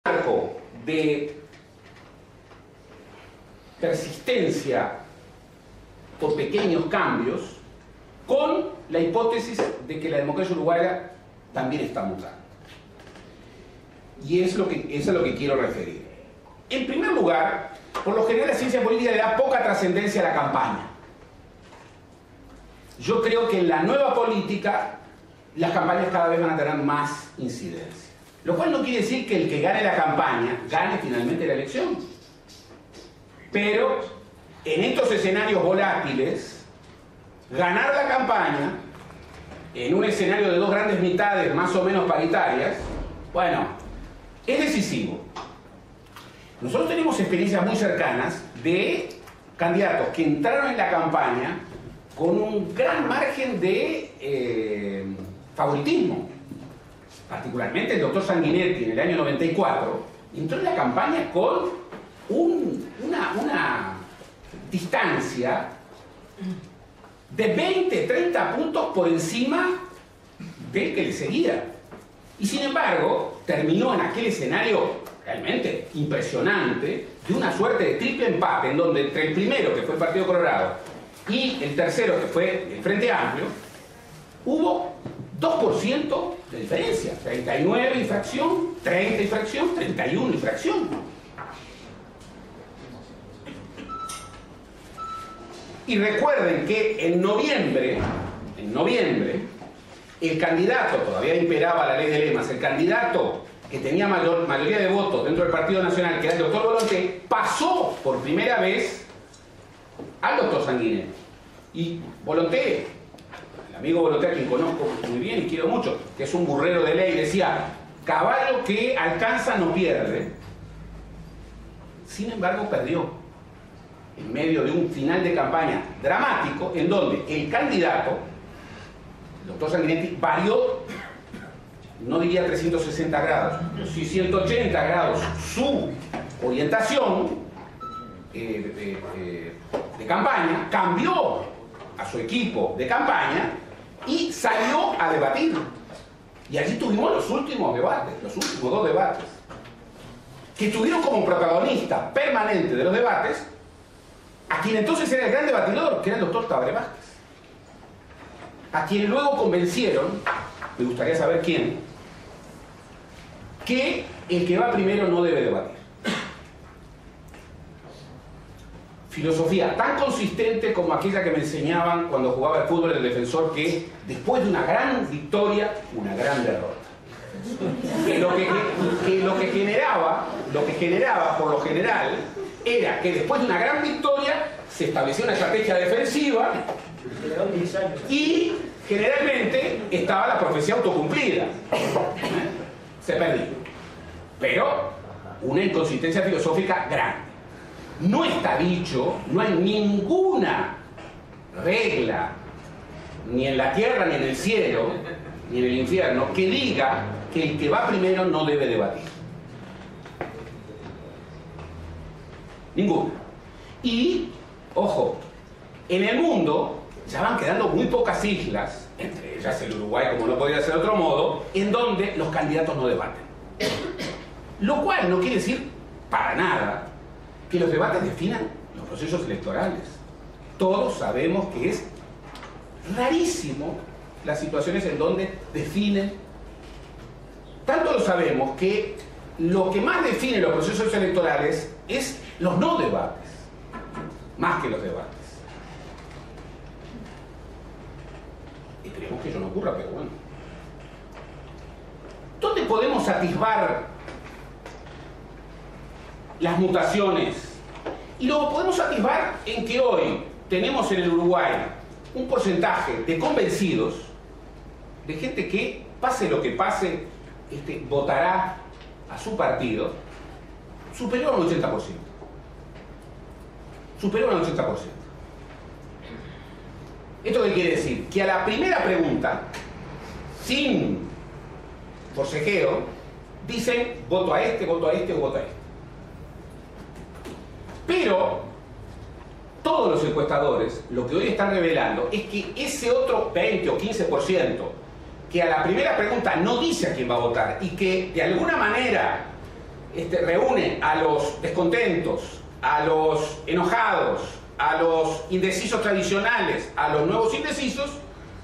marco de persistencia por pequeños cambios, con la hipótesis de que la democracia uruguaya también está mutando. Y eso es a lo que quiero referir. En primer lugar, por lo general la ciencia política le da poca trascendencia a la campaña. Yo creo que en la nueva política las campañas cada vez van a tener más incidencia. Lo cual no quiere decir que el que gane la campaña gane finalmente la elección. Pero en estos escenarios volátiles, ganar la campaña en un escenario de dos grandes mitades más o menos paritarias, bueno, es decisivo. Nosotros tenemos experiencias muy cercanas de candidatos que entraron en la campaña con un gran margen de favoritismo. Particularmente el doctor Sanguinetti en el año 94 entró en la campaña con una distancia de 20, 30 puntos por encima del que le seguía. Y sin embargo, terminó en aquel escenario realmente impresionante de una suerte de triple empate en donde entre el primero, que fue el Partido Colorado, y el tercero, que fue el Frente Amplio, hubo 2% de diferencia. 39 y fracción, 30 y fracción, 31 y fracción. Y recuerden que en noviembre, el candidato, todavía imperaba la ley de lemas, el candidato que tenía mayoría de votos dentro del Partido Nacional, que era el doctor Volonté, pasó por primera vez al doctor Sanguinetti. Y Volonté, el amigo Volonté, a quien conozco muy bien y quiero mucho, que es un burrero de ley, decía: caballo que alcanza no pierde. Sin embargo, perdió en medio de un final de campaña dramático, en donde el candidato, el doctor Sanguinetti, varió, no diría 360 grados, pero sí 180 grados su orientación de campaña, cambió a su equipo de campaña y salió a debatir. Y allí tuvimos los últimos debates, los últimos dos debates, que tuvieron como protagonista permanente de los debates a quien entonces era el gran debatidor, que era el doctor Tabaré Vázquez, a quien luego convencieron, me gustaría saber quién, que el que va primero no debe debatir. Filosofía tan consistente como aquella que me enseñaban cuando jugaba al fútbol el defensor, que después de una gran victoria, una gran derrota. Que lo que generaba por lo general era que después de una gran victoria se establecía una estrategia defensiva y generalmente estaba la profecía autocumplida. Se perdió. Pero una inconsistencia filosófica grande. No está dicho, no hay ninguna regla, ni en la tierra, ni en el cielo, ni en el infierno, que diga que el que va primero no debe debatir. Ninguna. Y, ojo, en el mundo ya van quedando muy pocas islas, entre ellas el Uruguay, como no podría ser de otro modo, en donde los candidatos no debaten. Lo cual no quiere decir para nada que los debates definan los procesos electorales. Todos sabemos que es rarísimo las situaciones en donde definen. Tanto lo sabemos que lo que más define los procesos electorales es los no debates, más que los debates. Esperemos que eso no ocurra, pero bueno. ¿Dónde podemos atisbar las mutaciones? Y lo podemos atisbar en que hoy tenemos en el Uruguay un porcentaje de convencidos, de gente que, pase lo que pase, votará a su partido, superior al 80%. Superior al 80%. ¿Esto qué quiere decir? Que a la primera pregunta, sin forcejeo, dicen voto a este o voto a este. Pero todos los encuestadores lo que hoy están revelando es que ese otro 20 o 15% que a la primera pregunta no dice a quién va a votar y que de alguna manera reúne a los descontentos, a los enojados, a los indecisos tradicionales, a los nuevos indecisos,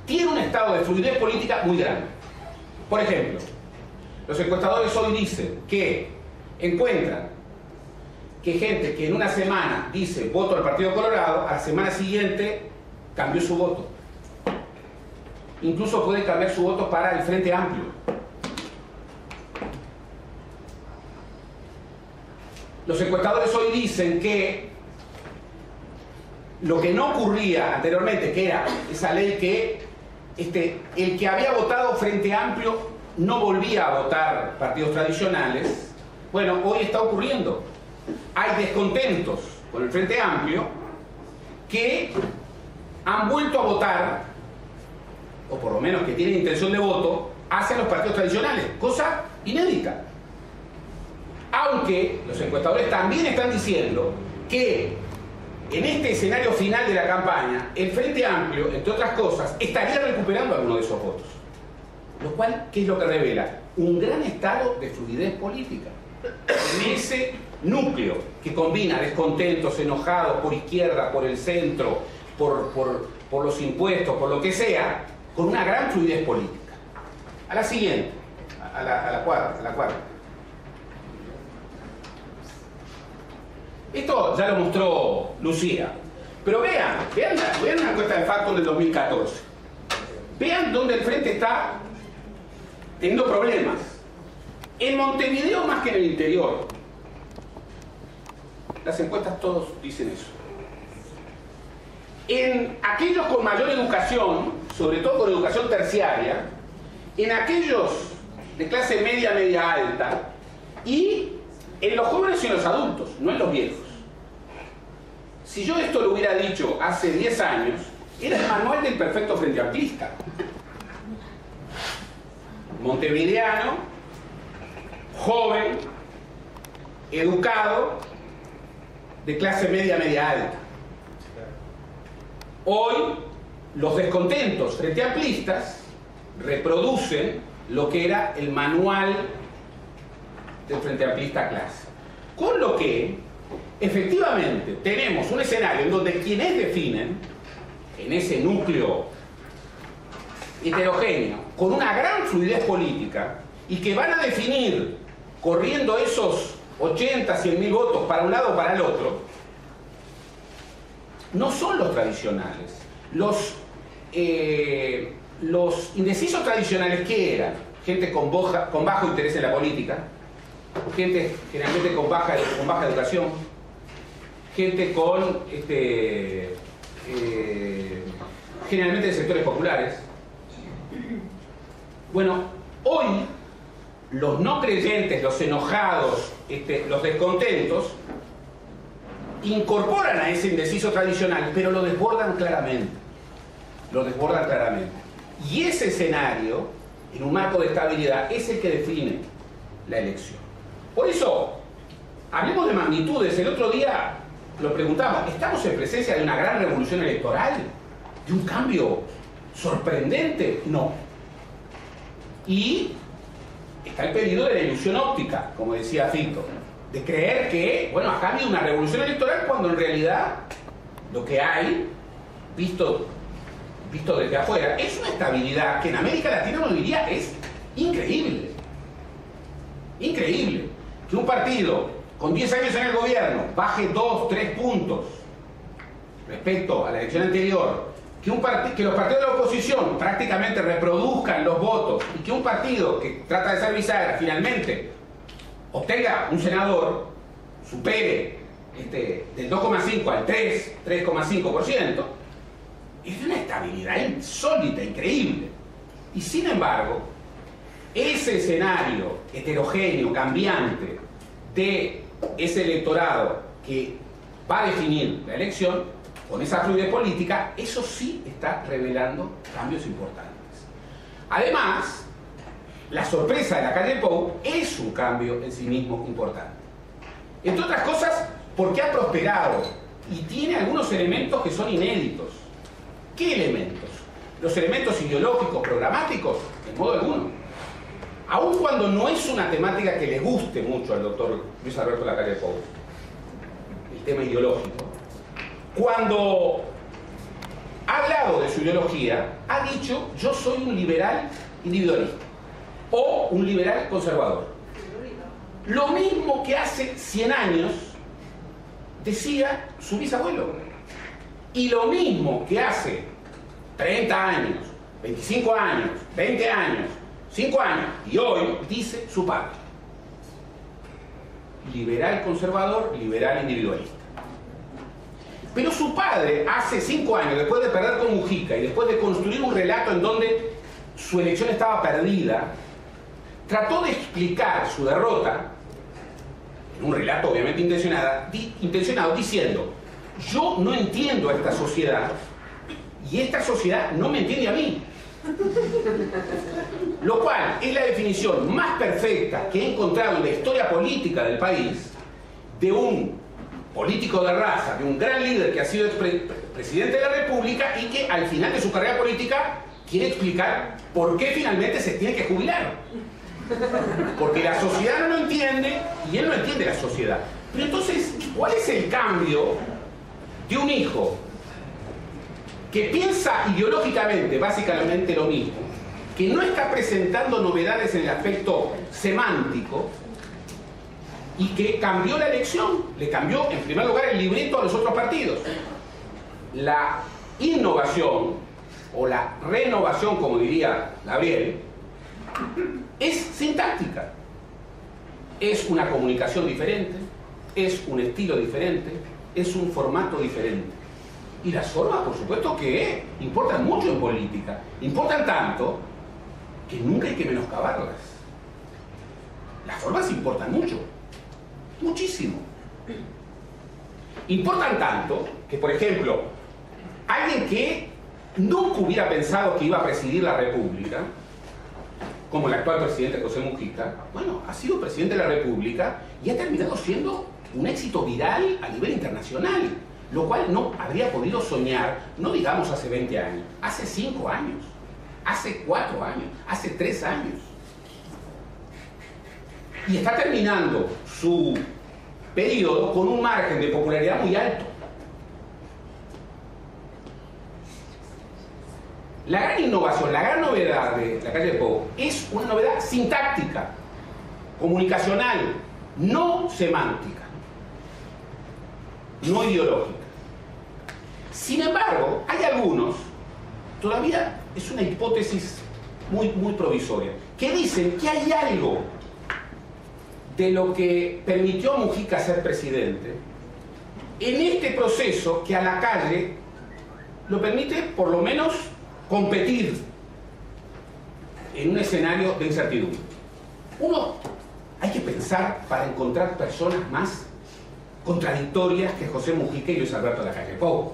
tiene un estado de fluidez política muy grande. Por ejemplo, los encuestadores hoy dicen que encuentran que gente que en una semana dice voto al Partido Colorado, a la semana siguiente cambió su voto. Incluso puede cambiar su voto para el Frente Amplio. Los encuestadores hoy dicen que lo que no ocurría anteriormente, que era esa ley que el que había votado Frente Amplio no volvía a votar partidos tradicionales, bueno, hoy está ocurriendo. Hay descontentos con el Frente Amplio que han vuelto a votar, o por lo menos que tienen intención de voto, hacia los partidos tradicionales, cosa inédita. Aunque los encuestadores también están diciendo que en este escenario final de la campaña, el Frente Amplio, entre otras cosas, estaría recuperando algunos de esos votos. Lo cual, ¿qué es lo que revela? Un gran estado de fluidez política. En ese núcleo que combina descontentos, enojados por izquierda, por el centro, por los impuestos, por lo que sea, con una gran fluidez política. A la siguiente, a la cuarta. Esto ya lo mostró Lucía, pero vean una encuesta de Factor del 2014. Vean dónde el Frente está teniendo problemas. En Montevideo más que en el interior. Las encuestas todos dicen eso. En aquellos con mayor educación, sobre todo con educación terciaria, en aquellos de clase media, media alta, y en los jóvenes y en los adultos, no en los viejos. Si yo esto lo hubiera dicho hace 10 años, era el manual del perfecto frente amplista. Montevideano, joven, educado, de clase media, media alta. Hoy, los descontentos frente amplistas reproducen lo que era el manual del frente amplista clase. Con lo que, efectivamente, tenemos un escenario en donde quienes definen, en ese núcleo heterogéneo, con una gran fluidez política, y que van a definir, corriendo esos 80, 100.000 votos para un lado o para el otro, no son los tradicionales. Los indecisos tradicionales, ¿qué eran? Gente con bajo interés en la política, gente generalmente con baja educación, gente con generalmente de sectores populares. Bueno, hoy los no creyentes, los enojados, los descontentos, incorporan a ese indeciso tradicional, pero lo desbordan claramente. Lo desbordan claramente. Y ese escenario, en un marco de estabilidad, es el que define la elección. Por eso, hablemos de magnitudes. El otro día lo preguntamos, ¿estamos en presencia de una gran revolución electoral? ¿De un cambio sorprendente? No. Y está el peligro de la ilusión óptica, como decía Fito, de creer que, bueno, acá ha habido una revolución electoral cuando en realidad lo que hay, visto desde afuera, es una estabilidad que en América Latina uno diría es increíble. Increíble. Que un partido con 10 años en el gobierno baje 2, 3 puntos respecto a la elección anterior, que los partidos de la oposición prácticamente reproduzcan los votos y que un partido que trata de ser bisagra finalmente obtenga un senador, supere del 2,5 al 3,5%, es de una estabilidad insólita, increíble. Y sin embargo, ese escenario heterogéneo, cambiante, de ese electorado que va a definir la elección, con esa fluidez política, eso sí está revelando cambios importantes. Además, la sorpresa de la calle Pou es un cambio en sí mismo importante. Entre otras cosas, porque ha prosperado y tiene algunos elementos que son inéditos. ¿Qué elementos? Los elementos ideológicos, programáticos, en modo alguno. aun cuando no es una temática que le guste mucho al doctor Luis Alberto Lacalle Pou, el tema ideológico, cuando ha hablado de su ideología, ha dicho: yo soy un liberal individualista o un liberal conservador. Lo mismo que hace 100 años decía su bisabuelo, y lo mismo que hace 30 años, 25 años, 20 años, 5 años y hoy dice su padre: liberal conservador, liberal individualista. Pero su padre, hace 5 años, después de perder con Mujica y después de construir un relato en donde su elección estaba perdida, trató de explicar su derrota, en un relato obviamente intencionado, diciendo: yo no entiendo a esta sociedad y esta sociedad no me entiende a mí. Lo cual es la definición más perfecta que he encontrado en la historia política del país de un político de raza, de un gran líder que ha sido presidente de la República y que al final de su carrera política quiere explicar por qué finalmente se tiene que jubilar. Porque la sociedad no lo entiende y él no entiende la sociedad. Pero entonces, ¿cuál es el cambio de un hijo que piensa ideológicamente básicamente lo mismo, que no está presentando novedades en el aspecto semántico y que cambió la elección? Le cambió en primer lugar el libreto a los otros partidos. La innovación o la renovación, como diría Gabriel, es sintáctica, es una comunicación diferente, es un estilo diferente, es un formato diferente. Y las formas, por supuesto, que importan mucho en política. Importan tanto que nunca hay que menoscabarlas. Las formas importan mucho. Muchísimo. Importan tanto que, por ejemplo, alguien que nunca hubiera pensado que iba a presidir la República, como el actual presidente José Mujica, bueno, ha sido presidente de la República y ha terminado siendo un éxito viral a nivel internacional. Lo cual no habría podido soñar, no digamos hace 20 años, hace 5 años, hace 4 años, hace 3 años. Y está terminando su periodo con un margen de popularidad muy alto. La gran innovación, la gran novedad de Lacalle Pou es una novedad sintáctica, comunicacional, no semántica, no ideológica. Sin embargo, hay algunos, todavía es una hipótesis muy provisoria, que dicen que hay algo de lo que permitió a Mujica ser presidente en este proceso que a Lacalle lo permite por lo menos competir en un escenario de incertidumbre. Uno, hay que pensar para encontrar personas más contradictorias que José Mujica y Luis Alberto Lacalle Pou.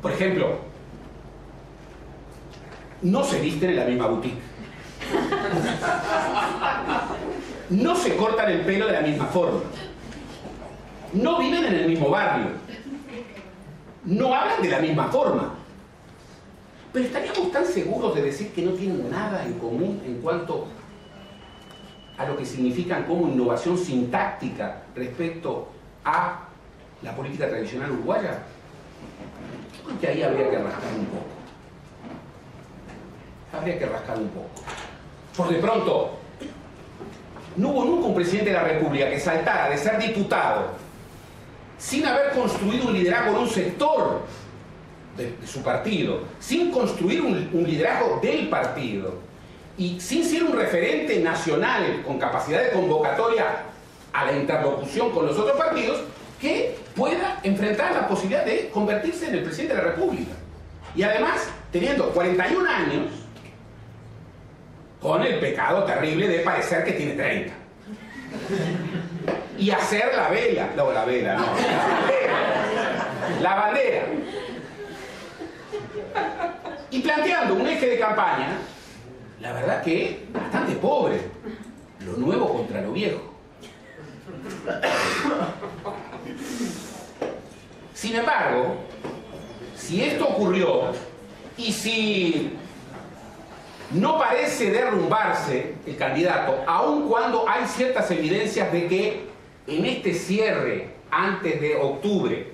Por ejemplo, no se visten en la misma boutique. No se cortan el pelo de la misma forma. No viven en el mismo barrio. No hablan de la misma forma. Pero estaríamos tan seguros de decir que no tienen nada en común en cuanto a lo que significan como innovación sintáctica respecto a la política tradicional uruguaya. Yo creo que ahí habría que rascar un poco. Habría que rascar un poco. Por de pronto, no hubo nunca un presidente de la República que saltara de ser diputado sin haber construido un liderazgo en un sector de su partido, sin construir un liderazgo del partido y sin ser un referente nacional con capacidad de convocatoria a la interlocución con los otros partidos, que pueda enfrentar la posibilidad de convertirse en el presidente de la República. Y además, teniendo 41 años, con el pecado terrible de parecer que tiene 30. Y hacer la vela, no, la vela, no, la bandera. Y planteando un eje de campaña, la verdad que bastante pobre, lo nuevo contra lo viejo. Sin embargo, si esto ocurrió y si no parece derrumbarse el candidato, aun cuando hay ciertas evidencias de que en este cierre antes de octubre,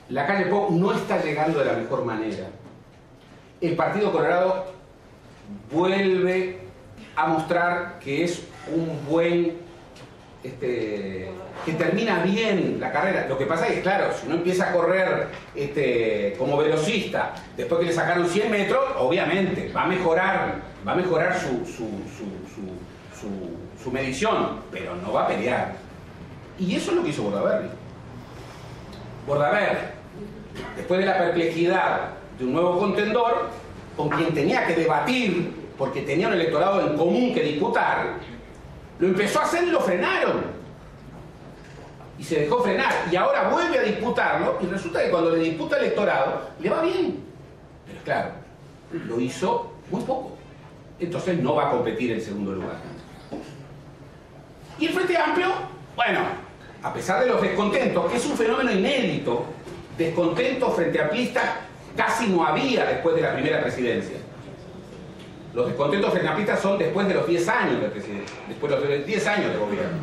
la calle Pou no está llegando de la mejor manera. El Partido Colorado vuelve a mostrar que es un buen, que termina bien la carrera. Lo que pasa es que, claro, si uno empieza a correr como velocista, después que le sacaron 100 metros, obviamente va a mejorar su medición, pero no va a pelear. Y eso es lo que hizo Bordaberry. Bordaberry, después de la perplejidad de un nuevo contendor, con quien tenía que debatir, porque tenía un electorado en común que disputar, lo empezó a hacer y lo frenaron. Y se dejó frenar. Y ahora vuelve a disputarlo, y resulta que cuando le disputa el electorado, le va bien. Pero claro, lo hizo muy poco. Entonces no va a competir en segundo lugar. Y el Frente Amplio, bueno, a pesar de los descontentos, que es un fenómeno inédito, descontentos frente amplistas casi no había después de la primera presidencia. Los descontentos frente amplistas son después de los 10 años de presidencia, después de los 10 años de gobierno.